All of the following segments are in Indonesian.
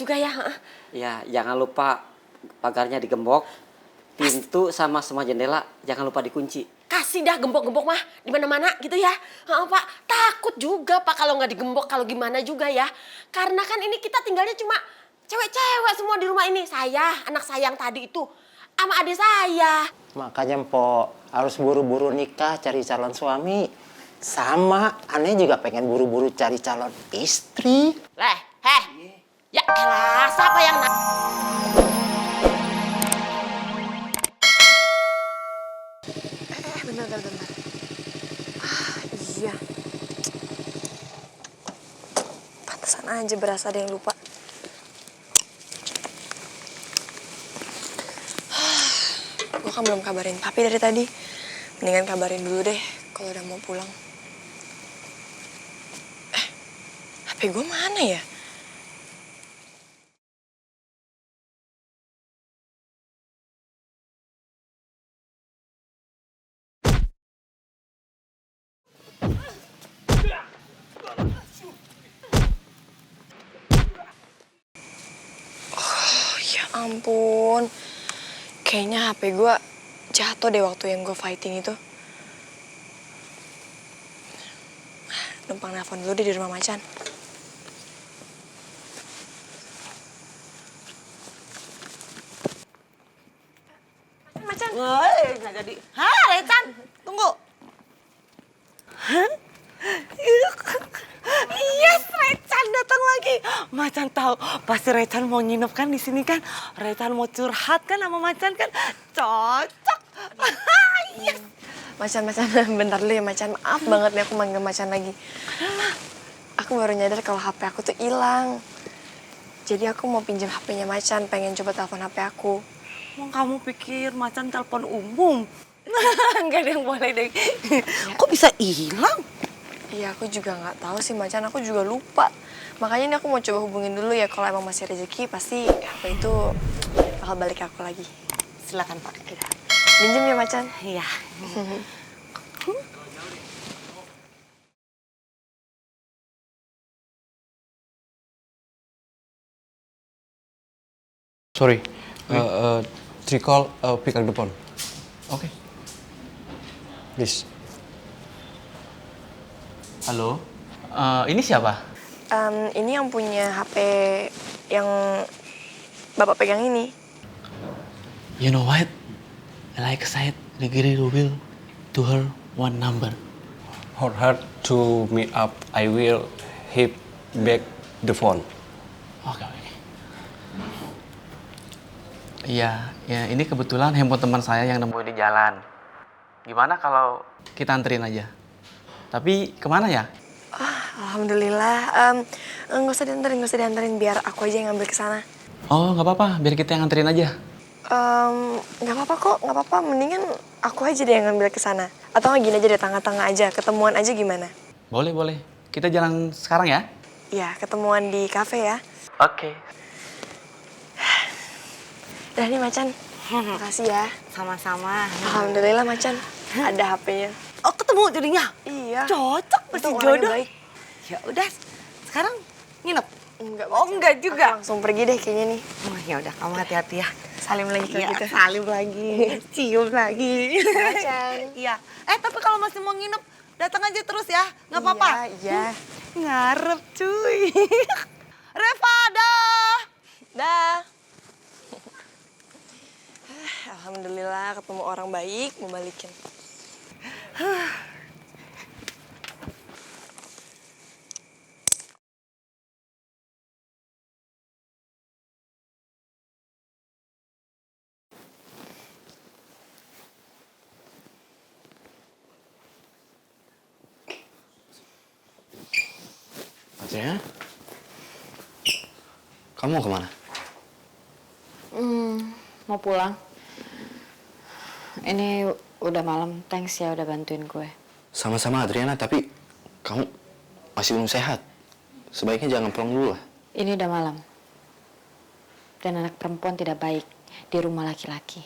juga ya. Ya, jangan lupa pagarnya digembok, pintu sama semua jendela jangan lupa dikunci. Kasih dah gembok-gembok mah di mana-mana gitu ya. Pak, takut juga Pak kalau nggak digembok, kalau gimana juga ya. Karena kan ini kita tinggalnya cuma cewek-cewek semua di rumah ini. Saya, anak saya yang tadi itu, sama adik saya. Makanya Mpok harus buru-buru nikah cari calon suami. Sama, aneh juga pengen buru-buru cari calon istri. Ya elah, siapa yang bentar. Iya. Pantesan aja berasa ada yang lupa. Gue kan belum kabarin papi dari tadi. Mendingan kabarin dulu deh kalau udah mau pulang. HP gue mana ya? Ya ampun, kayaknya HP gue jatuh deh waktu yang gue fighting itu. Numpang nelfon dulu deh di rumah Macan. Macan. Woi, nggak jadi. Hah, Recan, tunggu. Yes, Recan datang lagi. Macan tahu, pasti Recan mau nginep kan di sini kan. Recan mau curhat kan sama Macan kan. Cocok. Yes. Macan, bentar dulu ya Macan. Maaf banget nih aku manggil Macan lagi. Aku baru nyadar kalau HP aku tuh hilang. Jadi aku mau pinjam HP-nya Macan, pengen coba telepon HP aku. Emang kamu pikir Macan telepon umum? Enggak ada yang boleh deh. Kok bisa hilang? Iya, aku juga nggak tahu sih Macan, aku juga lupa. Makanya ini aku mau coba hubungin dulu ya, kalau emang masih rezeki pasti HP itu bakal balik ke aku lagi. Silakan Pak. Minjem ya Macan? Iya. Sorry, call pick up the phone. Okay. Please. Halo, ini siapa? Ini yang punya HP yang Bapak pegang ini. You know what? Like I said, Negeri will to her one number. For her to meet up, I will hit back the phone. Oke. Iya, ya ini kebetulan handphone teman saya yang nemuin di jalan. Gimana kalau kita anterin aja? Tapi kemana ya? Alhamdulillah. Nggak usah dianterin, biar aku aja yang ngambil ke sana. Oh, nggak apa-apa, biar kita yang anterin aja. Nggak apa-apa kok, nggak apa-apa. Mendingan aku aja deh yang ngambil ke sana. Atau nggak gini aja deh, tengah-tengah aja, ketemuan aja gimana? Boleh. Kita jalan sekarang ya? Iya, ketemuan di kafe ya. Oke. Udah nih Macan, makasih ya. Sama-sama. Alhamdulillah Macan, ada HP-nya. Oh, ketemu jadinya? Iya. Cocok, pasti Untung orangnya jodoh. baik. Ya udah, sekarang nginep. Enggak, Oh, Macan. enggak juga. Aku langsung pergi deh kayaknya nih. Oh, ya udah, kamu hati-hati ya. Salim lagi kalau gitu. Salim lagi, cium lagi. Macan. Iya. Tapi kalau masih mau nginep, datang aja terus ya. Nggak apa-apa? Iya. Ngarep cuy. Reva, dah. Dah. Alhamdulillah ketemu orang baik, mau balikin. Adriana? Kamu mau kemana? Mau pulang. Ini udah malam, thanks ya udah bantuin gue. Sama-sama Adriana, tapi kamu masih belum sehat. Sebaiknya jangan pulang dulu lah. Ini udah malam. Dan anak perempuan tidak baik di rumah laki-laki.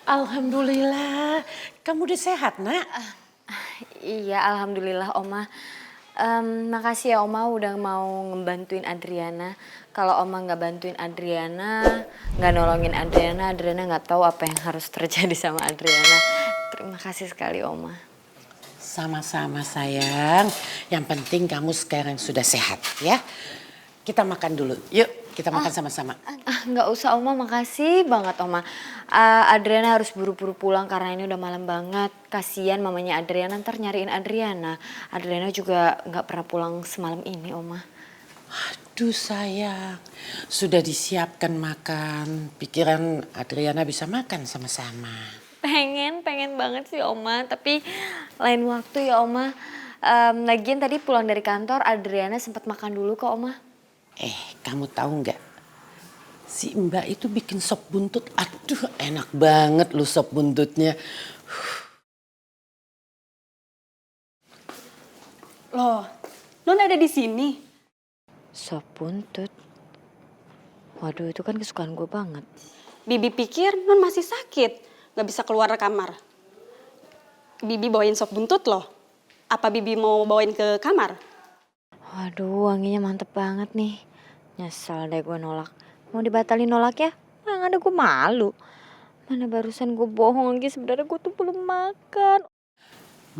Alhamdulillah. Kamu udah sehat, Nak? Iya, alhamdulillah Oma. Makasih ya Oma udah mau ngebantuin Adriana. Kalau Oma nggak bantuin Adriana, nggak nolongin Adriana, Adriana nggak tahu apa yang harus terjadi sama Adriana. Terima kasih sekali Oma. Sama-sama sayang. Yang penting kamu sekarang sudah sehat ya. Kita makan dulu. Yuk, kita makan sama-sama. Nggak usah Oma, makasih banget Oma. Adriana harus buru-buru pulang karena ini udah malam banget. Kasian mamanya Adriana ntar nyariin Adriana. Adriana juga nggak pernah pulang semalam ini Oma. Aduh sayang, sudah disiapkan makan. Pikiran Adriana bisa makan sama-sama. Pengen banget sih Oma. Tapi lain waktu ya Oma. Lagian tadi pulang dari kantor Adriana sempat makan dulu kok Oma. Kamu tahu nggak? Si Mbak itu bikin sop buntut. Aduh, enak banget lu sop buntutnya. Loh, Non ada di sini? Sop buntut. Waduh, itu kan kesukaan gue banget. Bibi pikir Non masih sakit, gak bisa keluar kamar. Bibi bawain sop buntut loh. Apa Bibi mau bawain ke kamar? Waduh, wanginya mantep banget nih. Nyesel deh gue nolak. Mau dibatalin nolak ya? Yang ada gue malu. Mana barusan gue bohong lagi, sebenarnya gue tuh belum makan.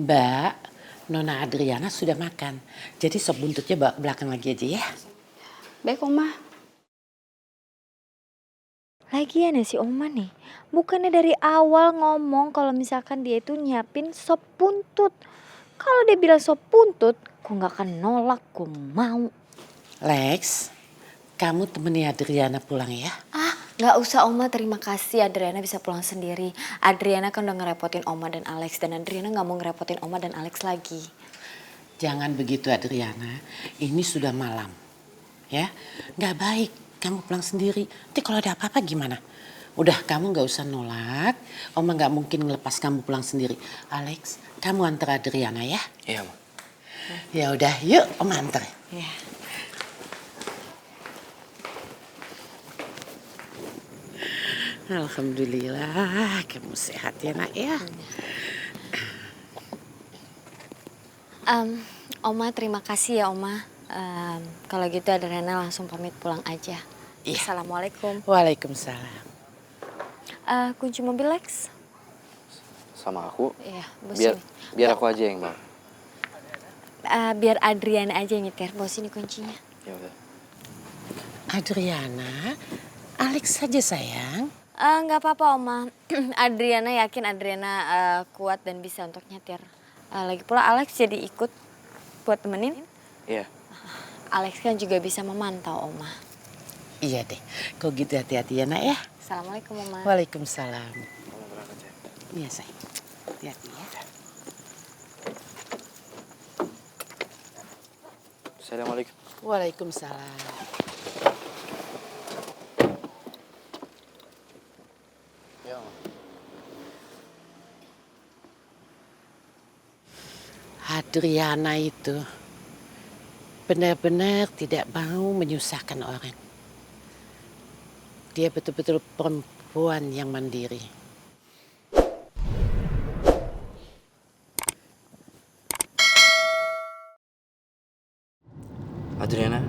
Mbak, Nona Adriana sudah makan. Jadi sop buntutnya bawa belakang lagi aja ya. Baik Oma. Lagian ya si Oma nih, bukannya dari awal ngomong kalau misalkan dia itu nyiapin sop buntut. Kalau dia bilang sop buntut, gue gak akan nolak, gue mau. Lex, kamu temani Adriana pulang ya. Gak usah Oma, terima kasih Adriana bisa pulang sendiri. Adriana kan udah ngerepotin Oma dan Alex, dan Adriana gak mau ngerepotin Oma dan Alex lagi. Jangan begitu Adriana, ini sudah malam. Ya, gak baik kamu pulang sendiri. Nanti kalau ada apa-apa gimana? Udah, kamu gak usah nolak. Oma gak mungkin ngelepas kamu pulang sendiri. Alex, kamu antar Adriana ya. Iya, Ma. Ya udah, yuk Oma antar. Ya. Alhamdulillah, kamu sehat ya nak ya. Oma terima kasih ya Oma. Kalau gitu Adriana langsung pamit pulang aja. Iya. Assalamualaikum. Waalaikumsalam. Kunci mobil Lex? Sama aku. Iya, bos Biar ini. biar aku aja yang bawa. Biar Adriana aja yang nyetir, bos ini kuncinya. Ya udah. Adriana, Alex saja sayang. Nggak apa-apa Oma. Adriana yakin Adriana kuat dan bisa untuk nyetir. Lagi pula Alex jadi ikut buat temenin. Iya. Alex kan juga bisa memantau Oma. Iya deh, kau gitu hati-hati ya nak ya. Assalamualaikum Oma. Waalaikumsalam. Kamu berangkat ya. Iya sayang, hati-hati ya. Assalamualaikum. Waalaikumsalam. Ya, Ma. Adriana itu benar-benar tidak mau menyusahkan orang. Dia betul-betul perempuan yang mandiri. Adriana,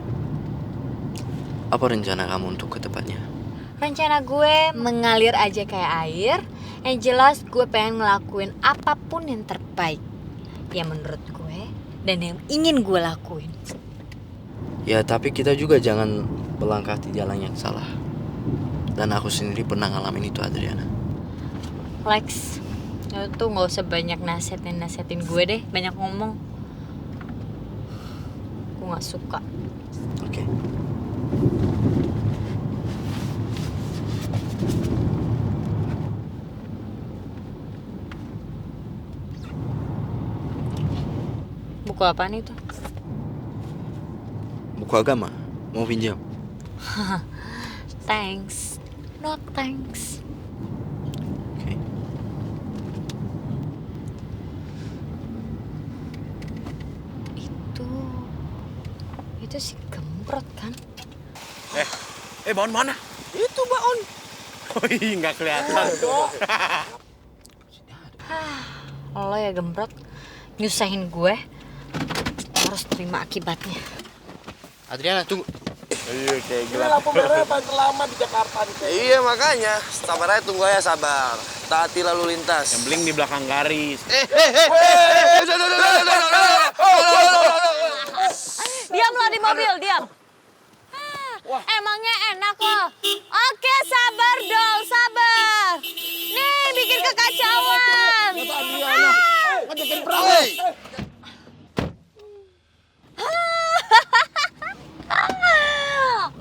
apa rencana kamu untuk ke tempatnya? Rencana gue mengalir aja kayak air. Yang jelas gue pengen ngelakuin apapun yang terbaik. Yang menurut gue dan yang ingin gue lakuin. Ya, tapi kita juga jangan melangkah di jalan yang salah. Dan aku sendiri pernah ngalamin itu, Adriana. Lex, lo tuh gak usah banyak nasihatin gue deh. Banyak ngomong. Gue gak suka. Oke. Buku apaan itu? Buku agama, mau pinjam? Thanks. No thanks. Oke. Itu si Gembrot kan? Baon mana? Itu Baon. Wih, nggak kelihatan tuh. Lo ya gembrot, nyusahin gue, harus terima akibatnya. Adriana, tunggu. Iya, kayak gila. Lampu merah paling lama di Jakarta nih. Iya, makanya. Sabar aja, tunggu aja, sabar. Taati lalu lintas. Yang beling di belakang garis. Diam lo di mobil, diam. Emangnya enak loh. Oke, sabar dong, sabar. Nih, bikin kekacauan. Ngajakin perang.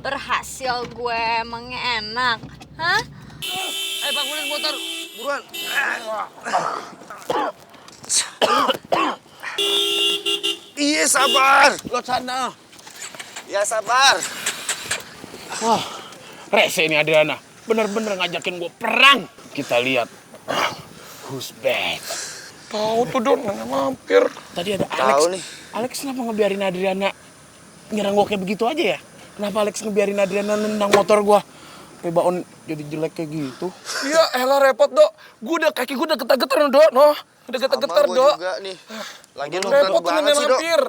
Berhasil gue, emangnya enak. Hah? Bangunin motor, buruan. Iya, sabar. Lo sana. Ya, sabar. Wah, rese ini Adriana. Bener-bener ngajakin gue perang. Kita lihat. Who's bad? Tahu tuh Don, nggak mampir. Tadi ada Alex. Tahu nih. Alex kenapa ngebiarin Adriana nyerang gue kayak begitu aja ya? Kenapa Alex ngebiarin Adriana nendang motor gue? Kayak baon jadi jelek kayak gitu. Iya, elah repot, Dok. Kaki gue udah getar-getar, Dok. Noh, udah getar-getar, Sama Dok. gua juga nih. Lagi lu Repot tuh banget sih, Dok. mampir.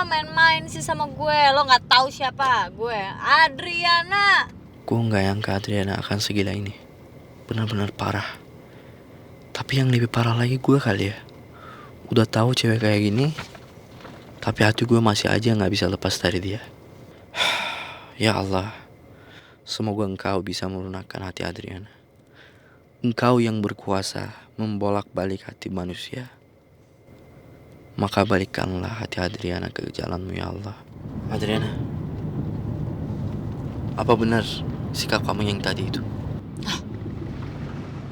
Main-main sih sama gue. Lo nggak tahu siapa gue? Adriana. Gue nggak nyangka Adriana akan segila ini. Benar-benar parah. Tapi yang lebih parah lagi gue kali ya. Udah tahu cewek kayak gini, tapi hati gue masih aja nggak bisa lepas dari dia. Ya Allah, semoga Engkau bisa melunakkan hati Adriana. Engkau yang berkuasa membolak-balik hati manusia. Maka balikkanlah hati Adriana ke jalanmu ya Allah. Adriana, apa benar sikap kamu yang tadi itu?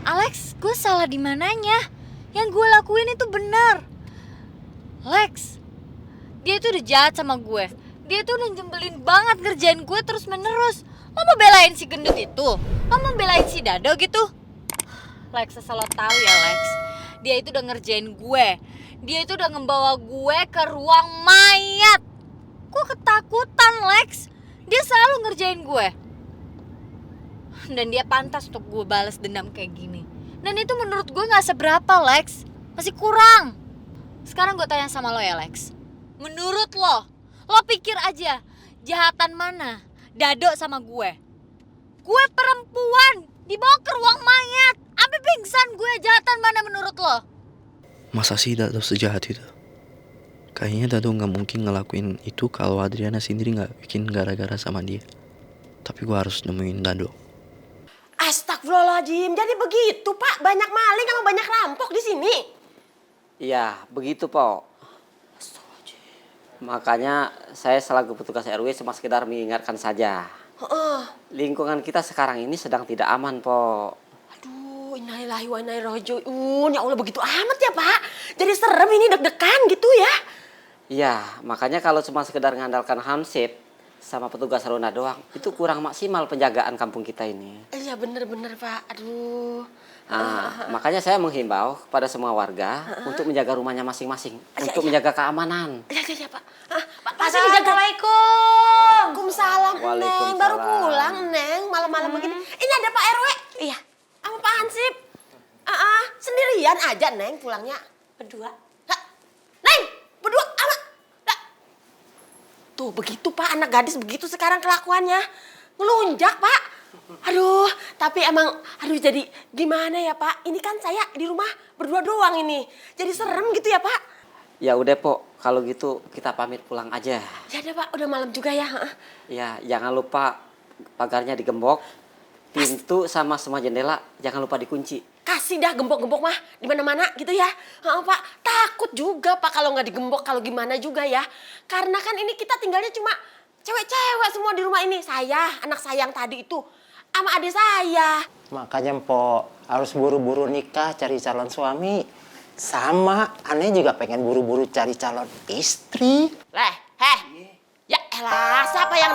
Alex, gue salah di mananya? Yang gue lakuin itu benar. Lex, dia itu udah jahat sama gue. Dia tuh udah nyebelin banget ngerjain gue terus menerus. Lo mau belain si gendut itu? Lo mau belain si Dado gitu? Lex, asal lo tahu ya Lex, dia itu udah ngerjain gue. Dia itu udah ngebawa gue ke ruang mayat. Gue ketakutan Lex. Dia selalu ngerjain gue. Dan dia pantas untuk gue balas dendam kayak gini. Dan itu menurut gue gak seberapa Lex. Masih kurang. Sekarang gue tanya sama lo ya Lex. Menurut lo pikir aja jahatan mana Dado sama gue? Gue perempuan dibawa ke ruang mayat. Sampai pingsan gue, jahatan mana menurut lo? Masa sih Dado sejahat itu? Kayaknya Dado gak mungkin ngelakuin itu kalau Adriana sendiri gak bikin gara-gara sama dia. Tapi gue harus nemuin Dado. Astagfirullahaladzim, jadi begitu Pak? Banyak maling sama banyak rampok di sini? Iya, begitu, Po. Makanya saya selaku petugas RW cuma sekedar mengingatkan saja. Lingkungan kita sekarang ini sedang tidak aman, Po. Aduh, innalillahi wa inna ilaihi raji'un. Ya Allah, begitu amat ya Pak? Jadi serem ini, deg-degan gitu ya? Iya, makanya kalau cuma sekedar mengandalkan Hansip sama petugas Rona doang, itu kurang maksimal penjagaan kampung kita ini. Iya bener-bener Pak, aduh. Makanya saya menghimbau kepada semua warga untuk menjaga rumahnya masing-masing, untuk menjaga keamanan. Iya Pak. Pak, Assalamualaikum. Waalaikumsalam, Neng. Waalaikumsalam. Baru pulang, Neng. Malam-malam begini. Ini ada Pak RW. Iya. Sama Pak Hansip. Sendirian aja, Neng, pulangnya. Berdua. Neng, berdua sama. Tuh, begitu Pak. Anak gadis begitu sekarang kelakuannya. Ngelunjak, Pak. Aduh, tapi emang, jadi gimana ya Pak? Ini kan saya di rumah berdua doang ini. Jadi serem gitu ya Pak? Ya udah, Po. Kalau gitu kita pamit pulang aja. Ya udah Pak, udah malam juga ya. Ya, jangan lupa pagarnya digembok, pintu sama semua jendela jangan lupa dikunci. Kasih dah gembok-gembok mah di mana-mana gitu ya. Pak, takut juga Pak kalau nggak digembok, kalau gimana juga ya. Karena kan ini kita tinggalnya cuma cewek-cewek semua di rumah ini. Saya, anak saya yang tadi itu, sama adik saya. Makanya Mpok harus buru-buru nikah cari calon suami. Sama, aneh juga pengen buru-buru cari calon istri. Ya elah, siapa yang